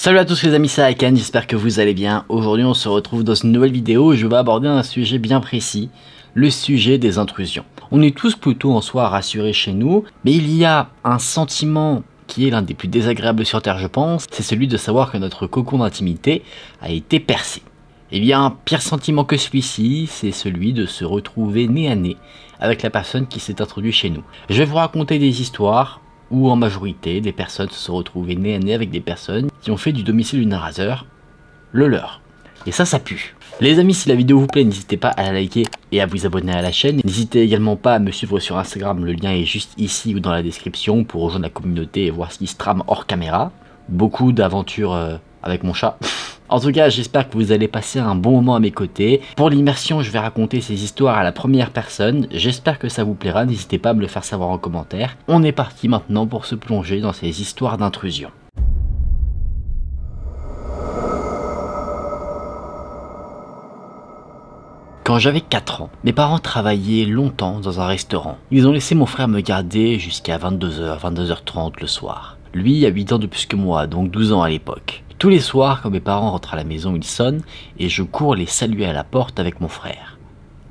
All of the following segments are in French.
Salut à tous les amis, c'est Akan, j'espère que vous allez bien. Aujourd'hui on se retrouve dans une nouvelle vidéo et je vais aborder un sujet bien précis, le sujet des intrusions. On est tous plutôt en soi rassurés chez nous, mais il y a un sentiment qui est l'un des plus désagréables sur Terre je pense, c'est celui de savoir que notre cocon d'intimité a été percé. Et bien un pire sentiment que celui-ci, c'est celui de se retrouver nez à nez avec la personne qui s'est introduite chez nous. Je vais vous raconter des histoires où en majorité des personnes se sont retrouvées nez à nez avec des personnes qui ont fait du domicile d'une raser le leur. Et ça pue. Les amis, si la vidéo vous plaît, n'hésitez pas à la liker et à vous abonner à la chaîne. N'hésitez également pas à me suivre sur Instagram, le lien est juste ici ou dans la description pour rejoindre la communauté et voir ce qui se trame hors caméra. Beaucoup d'aventures avec mon chat. En tout cas, j'espère que vous allez passer un bon moment à mes côtés. Pour l'immersion, je vais raconter ces histoires à la première personne. J'espère que ça vous plaira, n'hésitez pas à me le faire savoir en commentaire. On est parti maintenant pour se plonger dans ces histoires d'intrusion. Quand j'avais 4 ans, mes parents travaillaient longtemps dans un restaurant. Ils ont laissé mon frère me garder jusqu'à 22h, 22h30 le soir. Lui a 8 ans de plus que moi, donc 12 ans à l'époque. Tous les soirs, quand mes parents rentrent à la maison, ils sonnent et je cours les saluer à la porte avec mon frère.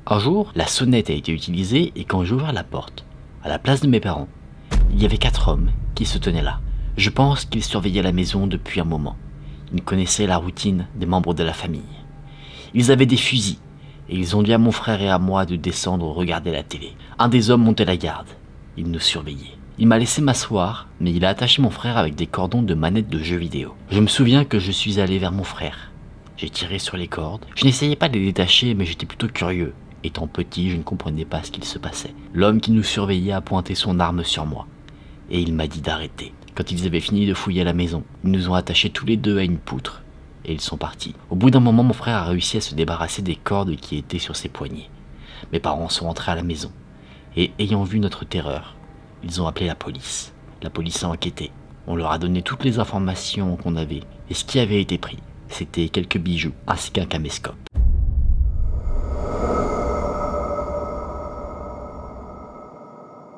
Un jour, la sonnette a été utilisée et quand j'ai ouvert la porte, à la place de mes parents, il y avait 4 hommes qui se tenaient là. Je pense qu'ils surveillaient la maison depuis un moment. Ils connaissaient la routine des membres de la famille. Ils avaient des fusils et ils ont dit à mon frère et à moi de descendre regarder la télé. Un des hommes montait la garde. Il nous surveillait. Il m'a laissé m'asseoir, mais il a attaché mon frère avec des cordons de manettes de jeux vidéo. Je me souviens que je suis allé vers mon frère. J'ai tiré sur les cordes. Je n'essayais pas de les détacher, mais j'étais plutôt curieux. Étant petit, je ne comprenais pas ce qu'il se passait. L'homme qui nous surveillait a pointé son arme sur moi. Et il m'a dit d'arrêter. Quand ils avaient fini de fouiller la maison, ils nous ont attachés tous les deux à une poutre. Et ils sont partis. Au bout d'un moment, mon frère a réussi à se débarrasser des cordes qui étaient sur ses poignets. Mes parents sont rentrés à la maison. Et ayant vu notre terreur, ils ont appelé la police. La police a enquêté. On leur a donné toutes les informations qu'on avait. Et ce qui avait été pris, c'était quelques bijoux ainsi qu'un caméscope.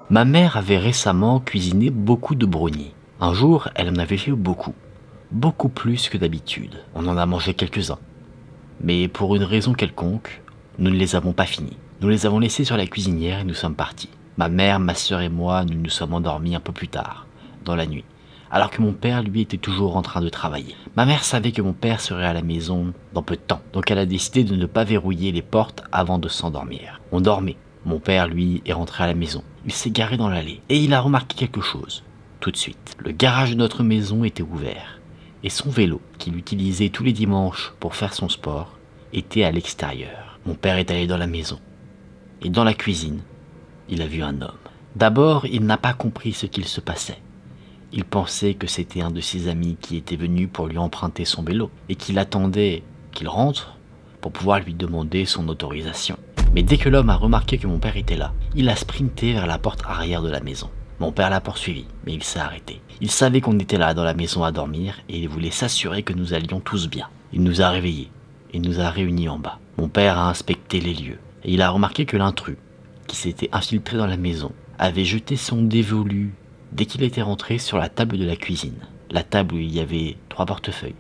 Ma mère avait récemment cuisiné beaucoup de brownies. Un jour, elle en avait fait beaucoup. Beaucoup plus que d'habitude. On en a mangé quelques-uns. Mais pour une raison quelconque, nous ne les avons pas finis. Nous les avons laissés sur la cuisinière et nous sommes partis. Ma mère, ma sœur et moi, nous nous sommes endormis un peu plus tard, dans la nuit, alors que mon père, lui, était toujours en train de travailler. Ma mère savait que mon père serait à la maison dans peu de temps, donc elle a décidé de ne pas verrouiller les portes avant de s'endormir. On dormait. Mon père, lui, est rentré à la maison. Il s'est garé dans l'allée, et il a remarqué quelque chose. Tout de suite, le garage de notre maison était ouvert, et son vélo, qu'il utilisait tous les dimanches pour faire son sport, était à l'extérieur. Mon père est allé dans la maison, et dans la cuisine, il a vu un homme. D'abord, il n'a pas compris ce qu'il se passait. Il pensait que c'était un de ses amis qui était venu pour lui emprunter son vélo et qu'il attendait qu'il rentre pour pouvoir lui demander son autorisation. Mais dès que l'homme a remarqué que mon père était là, il a sprinté vers la porte arrière de la maison. Mon père l'a poursuivi, mais il s'est arrêté. Il savait qu'on était là dans la maison à dormir et il voulait s'assurer que nous allions tous bien. Il nous a réveillés et nous a réunis en bas. Mon père a inspecté les lieux et il a remarqué que l'intrus, qui s'était infiltré dans la maison, avait jeté son dévolu dès qu'il était rentré sur la table de la cuisine. La table où il y avait 3 portefeuilles.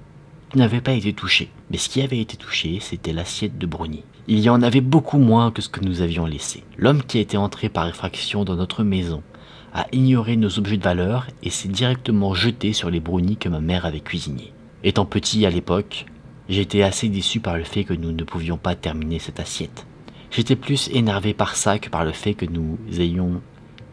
Qui n'avaient pas été touchés, mais ce qui avait été touché, c'était l'assiette de brownie. Il y en avait beaucoup moins que ce que nous avions laissé. L'homme qui était entré par effraction dans notre maison a ignoré nos objets de valeur et s'est directement jeté sur les brownies que ma mère avait cuisinées. Étant petit à l'époque, j'étais assez déçu par le fait que nous ne pouvions pas terminer cette assiette. J'étais plus énervé par ça que par le fait que nous ayons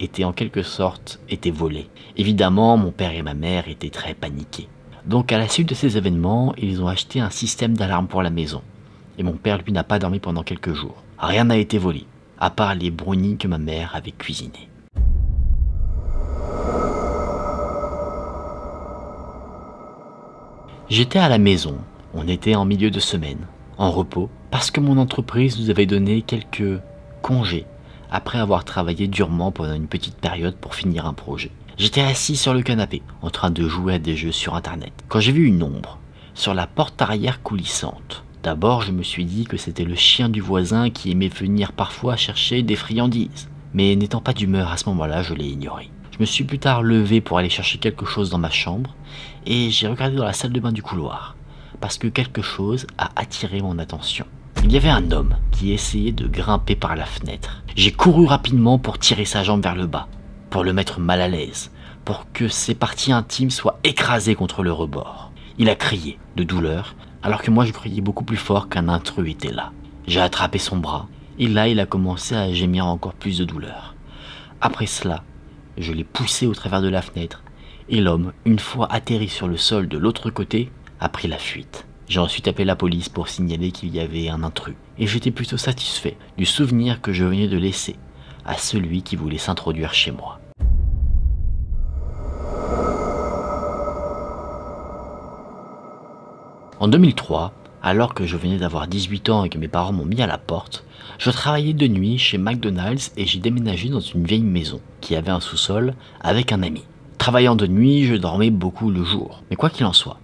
été en quelque sorte été volés. Évidemment, mon père et ma mère étaient très paniqués. Donc à la suite de ces événements, ils ont acheté un système d'alarme pour la maison. Et mon père, lui, n'a pas dormi pendant quelques jours. Rien n'a été volé, à part les brownies que ma mère avait cuisinées. J'étais à la maison, on était en milieu de semaine, en repos, parce que mon entreprise nous avait donné quelques congés après avoir travaillé durement pendant une petite période pour finir un projet. J'étais assis sur le canapé, en train de jouer à des jeux sur internet, quand j'ai vu une ombre sur la porte arrière coulissante. D'abord, je me suis dit que c'était le chien du voisin qui aimait venir parfois chercher des friandises. Mais n'étant pas d'humeur à ce moment-là, je l'ai ignoré. Je me suis plus tard levé pour aller chercher quelque chose dans ma chambre et j'ai regardé dans la salle de bain du couloir parce que quelque chose a attiré mon attention. Il y avait un homme qui essayait de grimper par la fenêtre. J'ai couru rapidement pour tirer sa jambe vers le bas, pour le mettre mal à l'aise, pour que ses parties intimes soient écrasées contre le rebord. Il a crié de douleur, alors que moi je criais beaucoup plus fort qu'un intrus était là. J'ai attrapé son bras, et là il a commencé à gémir encore plus de douleur. Après cela, je l'ai poussé au travers de la fenêtre, et l'homme, une fois atterri sur le sol de l'autre côté, a pris la fuite. J'ai ensuite appelé la police pour signaler qu'il y avait un intrus, et j'étais plutôt satisfait du souvenir que je venais de laisser à celui qui voulait s'introduire chez moi. En 2003, alors que je venais d'avoir 18 ans et que mes parents m'ont mis à la porte, je travaillais de nuit chez McDonald's et j'ai déménagé dans une vieille maison qui avait un sous-sol avec un ami. Travaillant de nuit, je dormais beaucoup le jour, mais quoi qu'il en soit,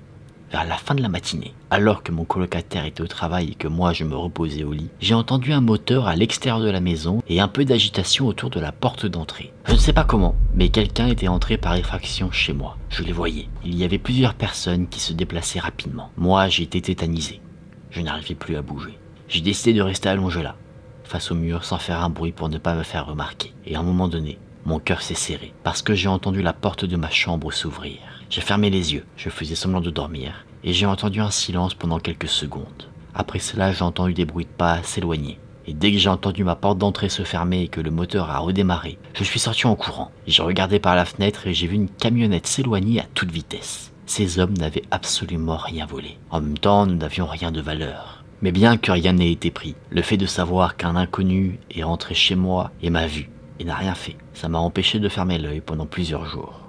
vers la fin de la matinée, alors que mon colocataire était au travail et que moi je me reposais au lit, j'ai entendu un moteur à l'extérieur de la maison et un peu d'agitation autour de la porte d'entrée. Je ne sais pas comment, mais quelqu'un était entré par effraction chez moi. Je les voyais. Il y avait plusieurs personnes qui se déplaçaient rapidement. Moi, j'ai été tétanisé. Je n'arrivais plus à bouger. J'ai décidé de rester allongé là, face au mur, sans faire un bruit pour ne pas me faire remarquer. Et à un moment donné, mon cœur s'est serré, parce que j'ai entendu la porte de ma chambre s'ouvrir. J'ai fermé les yeux, je faisais semblant de dormir, et j'ai entendu un silence pendant quelques secondes. Après cela, j'ai entendu des bruits de pas s'éloigner. Et dès que j'ai entendu ma porte d'entrée se fermer et que le moteur a redémarré, je suis sorti en courant. J'ai regardé par la fenêtre et j'ai vu une camionnette s'éloigner à toute vitesse. Ces hommes n'avaient absolument rien volé. En même temps, nous n'avions rien de valeur. Mais bien que rien n'ait été pris, le fait de savoir qu'un inconnu est rentré chez moi et m'a vu et n'a rien fait, ça m'a empêché de fermer l'œil pendant plusieurs jours.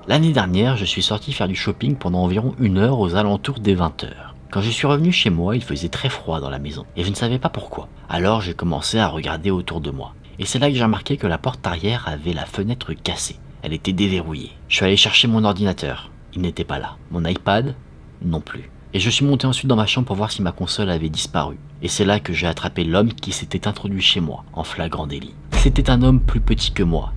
L'année dernière, je suis sorti faire du shopping pendant environ 1 heure aux alentours des 20 h. Quand je suis revenu chez moi, il faisait très froid dans la maison et je ne savais pas pourquoi. Alors j'ai commencé à regarder autour de moi. Et c'est là que j'ai remarqué que la porte arrière avait la fenêtre cassée. Elle était déverrouillée. Je suis allé chercher mon ordinateur. Il n'était pas là. Mon iPad, non plus. Et je suis monté ensuite dans ma chambre pour voir si ma console avait disparu. Et c'est là que j'ai attrapé l'homme qui s'était introduit chez moi, en flagrant délit. C'était un homme plus petit que moi.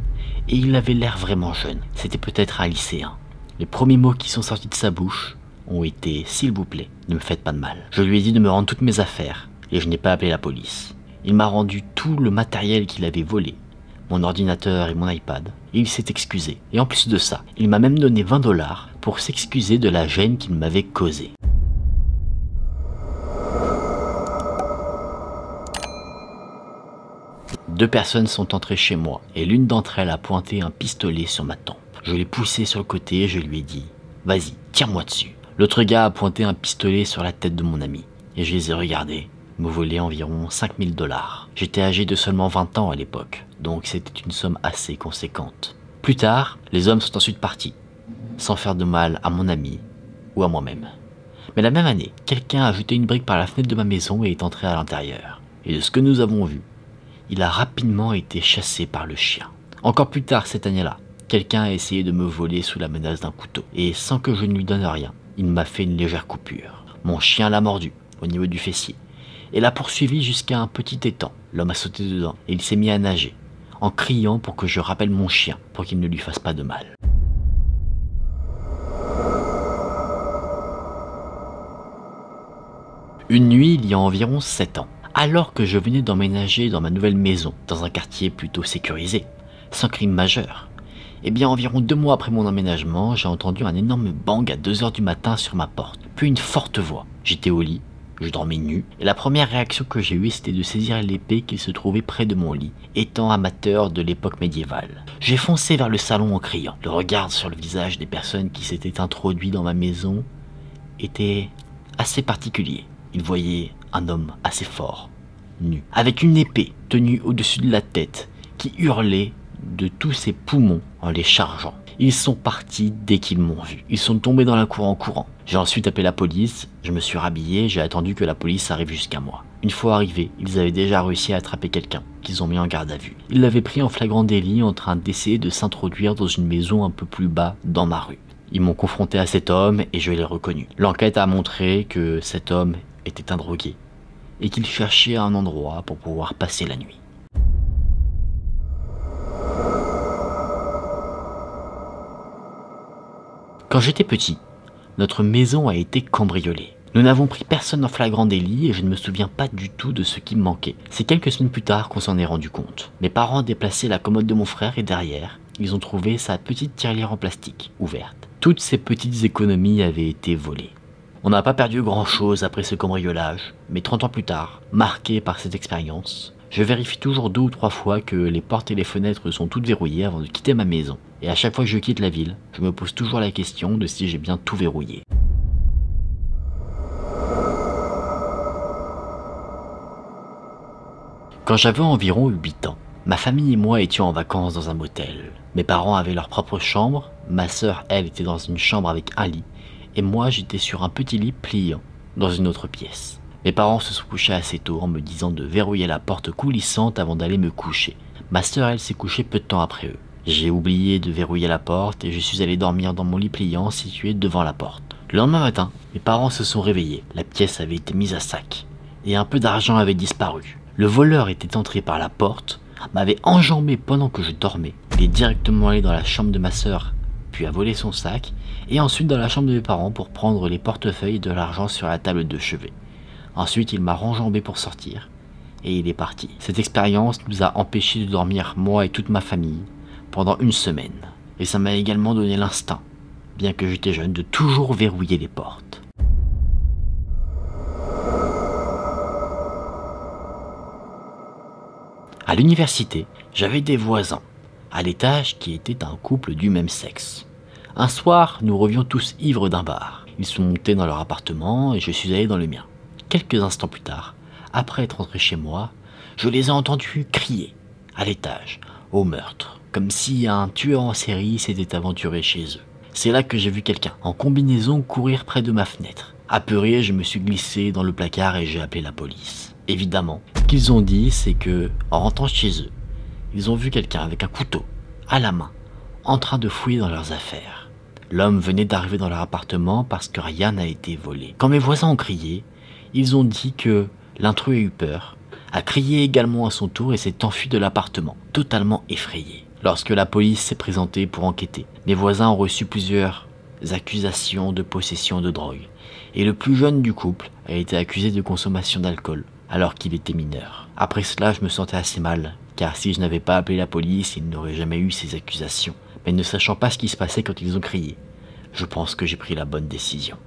Et il avait l'air vraiment jeune. C'était peut-être un lycéen. Les premiers mots qui sont sortis de sa bouche ont été « S'il vous plaît, ne me faites pas de mal ». Je lui ai dit de me rendre toutes mes affaires et je n'ai pas appelé la police. Il m'a rendu tout le matériel qu'il avait volé, mon ordinateur et mon iPad, et il s'est excusé. Et en plus de ça, il m'a même donné 20 $ pour s'excuser de la gêne qu'il m'avait causée. Deux personnes sont entrées chez moi et l'une d'entre elles a pointé un pistolet sur ma tempe. Je l'ai poussé sur le côté et je lui ai dit « Vas-y, tire-moi dessus ». L'autre gars a pointé un pistolet sur la tête de mon ami et je les ai regardés me voler environ 5000 $. J'étais âgé de seulement 20 ans à l'époque, donc c'était une somme assez conséquente. Plus tard, les hommes sont ensuite partis, sans faire de mal à mon ami ou à moi-même. Mais la même année, quelqu'un a jeté une brique par la fenêtre de ma maison et est entré à l'intérieur. Et de ce que nous avons vu, il a rapidement été chassé par le chien. Encore plus tard cette année-là, quelqu'un a essayé de me voler sous la menace d'un couteau. Et sans que je ne lui donne rien, il m'a fait une légère coupure. Mon chien l'a mordu, au niveau du fessier, et l'a poursuivi jusqu'à un petit étang. L'homme a sauté dedans et il s'est mis à nager, en criant pour que je rappelle mon chien, pour qu'il ne lui fasse pas de mal. Une nuit, il y a environ 7 ans, alors que je venais d'emménager dans ma nouvelle maison, dans un quartier plutôt sécurisé, sans crime majeur, et bien environ 2 mois après mon emménagement, j'ai entendu un énorme bang à 2 h du matin sur ma porte, puis une forte voix. J'étais au lit, je dormais nu, et la première réaction que j'ai eue c'était de saisir l'épée qui se trouvait près de mon lit, étant amateur de l'époque médiévale. J'ai foncé vers le salon en criant. Le regard sur le visage des personnes qui s'étaient introduites dans ma maison était assez particulier. Ils voyaient un homme assez fort, nu, avec une épée tenue au-dessus de la tête, qui hurlait de tous ses poumons en les chargeant. Ils sont partis dès qu'ils m'ont vu. Ils sont tombés dans la cour en courant. J'ai ensuite appelé la police, je me suis rhabillé, j'ai attendu que la police arrive jusqu'à moi. Une fois arrivés, ils avaient déjà réussi à attraper quelqu'un, qu'ils ont mis en garde à vue. Ils l'avaient pris en flagrant délit en train d'essayer de s'introduire dans une maison un peu plus bas dans ma rue. Ils m'ont confronté à cet homme et je l'ai reconnu. L'enquête a montré que cet homme était un drogué et qu'il cherchait un endroit pour pouvoir passer la nuit. Quand j'étais petit, notre maison a été cambriolée. Nous n'avons pris personne en flagrant délit et je ne me souviens pas du tout de ce qui me manquait. C'est quelques semaines plus tard qu'on s'en est rendu compte. Mes parents ont déplacé la commode de mon frère et derrière, ils ont trouvé sa petite tirelire en plastique, ouverte. Toutes ces petites économies avaient été volées. On n'a pas perdu grand chose après ce cambriolage, mais 30 ans plus tard, marqué par cette expérience, je vérifie toujours 2 ou 3 fois que les portes et les fenêtres sont toutes verrouillées avant de quitter ma maison. Et à chaque fois que je quitte la ville, je me pose toujours la question de si j'ai bien tout verrouillé. Quand j'avais environ 8 ans, ma famille et moi étions en vacances dans un motel. Mes parents avaient leur propre chambre, ma sœur elle était dans une chambre avec un lit, et moi j'étais sur un petit lit pliant dans une autre pièce. Mes parents se sont couchés assez tôt en me disant de verrouiller la porte coulissante avant d'aller me coucher. Ma sœur elle s'est couchée peu de temps après eux. J'ai oublié de verrouiller la porte et je suis allé dormir dans mon lit pliant situé devant la porte. Le lendemain matin, mes parents se sont réveillés, la pièce avait été mise à sac, et un peu d'argent avait disparu. Le voleur était entré par la porte, m'avait enjambé pendant que je dormais. Il est directement allé dans la chambre de ma sœur, puis a volé son sac, et ensuite dans la chambre de mes parents pour prendre les portefeuilles et de l'argent sur la table de chevet. Ensuite, il m'a renjambé pour sortir, et il est parti. Cette expérience nous a empêchés de dormir, moi et toute ma famille, pendant 1 semaine. Et ça m'a également donné l'instinct, bien que j'étais jeune, de toujours verrouiller les portes. À l'université, j'avais des voisins, à l'étage, qui étaient un couple du même sexe. Un soir, nous revions tous ivres d'un bar. Ils sont montés dans leur appartement et je suis allé dans le mien. Quelques instants plus tard, après être rentré chez moi, je les ai entendus crier, à l'étage, au meurtre, comme si un tueur en série s'était aventuré chez eux. C'est là que j'ai vu quelqu'un, en combinaison, courir près de ma fenêtre. Apeuré, je me suis glissé dans le placard et j'ai appelé la police. Évidemment, ce qu'ils ont dit, c'est que, en rentrant chez eux, ils ont vu quelqu'un avec un couteau, à la main, en train de fouiller dans leurs affaires. L'homme venait d'arriver dans leur appartement parce que rien n'a été volé. Quand mes voisins ont crié, ils ont dit que l'intrus a eu peur, a crié également à son tour et s'est enfui de l'appartement, totalement effrayé. Lorsque la police s'est présentée pour enquêter, mes voisins ont reçu plusieurs accusations de possession de drogue, et le plus jeune du couple a été accusé de consommation d'alcool, alors qu'il était mineur. Après cela, je me sentais assez mal, car si je n'avais pas appelé la police, il n'aurait jamais eu ces accusations. Mais ne sachant pas ce qui se passait quand ils ont crié, je pense que j'ai pris la bonne décision.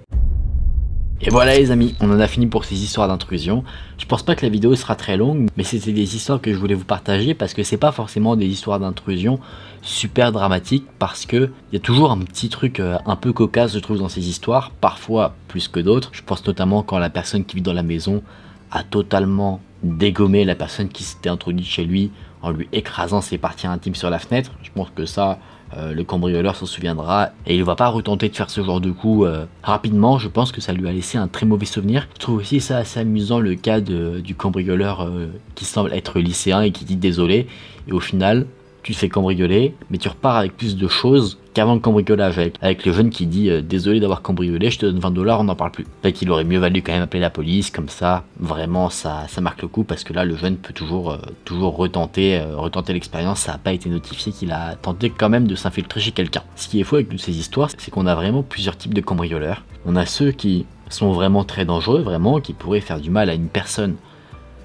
Et voilà les amis, on en a fini pour ces histoires d'intrusion. Je pense pas que la vidéo sera très longue, mais c'était des histoires que je voulais vous partager parce que c'est pas forcément des histoires d'intrusion super dramatiques, parce que il y a toujours un petit truc un peu cocasse je trouve dans ces histoires, parfois plus que d'autres. Je pense notamment quand la personne qui vit dans la maison a totalement dégommé la personne qui s'était introduite chez lui en lui écrasant ses parties intimes sur la fenêtre. Je pense que ça, le cambrioleur s'en souviendra et il va pas retenter de faire ce genre de coup rapidement. Je pense que ça lui a laissé un très mauvais souvenir. Je trouve aussi ça assez amusant, le cas du cambrioleur qui semble être lycéen et qui dit désolé, et au final tu te fais cambrioler mais tu repars avec plus de choses qu'avant le cambriolage, avec le jeune qui dit désolé d'avoir cambriolé, je te donne 20 $, on n'en parle plus. Fait qu'il aurait mieux valu quand même appeler la police, comme ça vraiment ça marque le coup, parce que là le jeune peut toujours retenter l'expérience. Ça n'a pas été notifié qu'il a tenté quand même de s'infiltrer chez quelqu'un. Ce qui est fou avec toutes ces histoires, c'est qu'on a vraiment plusieurs types de cambrioleurs. On a ceux qui sont vraiment très dangereux, vraiment, qui pourraient faire du mal à une personne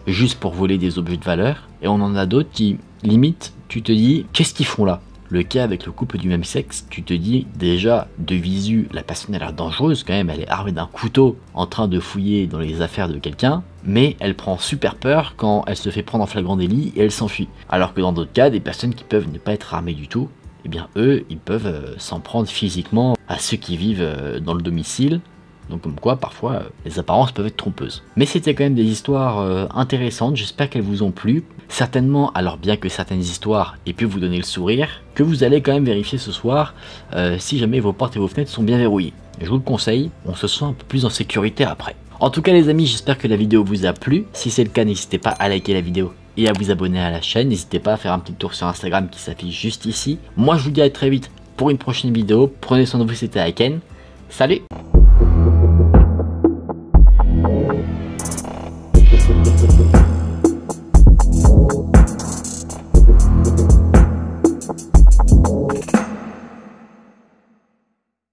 juste pour voler des objets de valeur, et on en a d'autres qui, limite, tu te dis, qu'est-ce qu'ils font là? Le cas avec le couple du même sexe, tu te dis déjà de visu, la personne a l'air dangereuse quand même, elle est armée d'un couteau en train de fouiller dans les affaires de quelqu'un, mais elle prend super peur quand elle se fait prendre en flagrant délit et elle s'enfuit. Alors que dans d'autres cas, des personnes qui peuvent ne pas être armées du tout, eh bien eux, ils peuvent s'en prendre physiquement à ceux qui vivent dans le domicile. Donc comme quoi, parfois, les apparences peuvent être trompeuses. Mais c'était quand même des histoires intéressantes, j'espère qu'elles vous ont plu. Certainement, alors bien que certaines histoires aient pu vous donner le sourire, que vous allez quand même vérifier ce soir si jamais vos portes et vos fenêtres sont bien verrouillées. Je vous le conseille, on se sent un peu plus en sécurité après. En tout cas les amis, j'espère que la vidéo vous a plu. Si c'est le cas, n'hésitez pas à liker la vidéo et à vous abonner à la chaîne. N'hésitez pas à faire un petit tour sur Instagram qui s'affiche juste ici. Moi je vous dis à très vite pour une prochaine vidéo. Prenez soin de vous, c'était Aiken. Salut!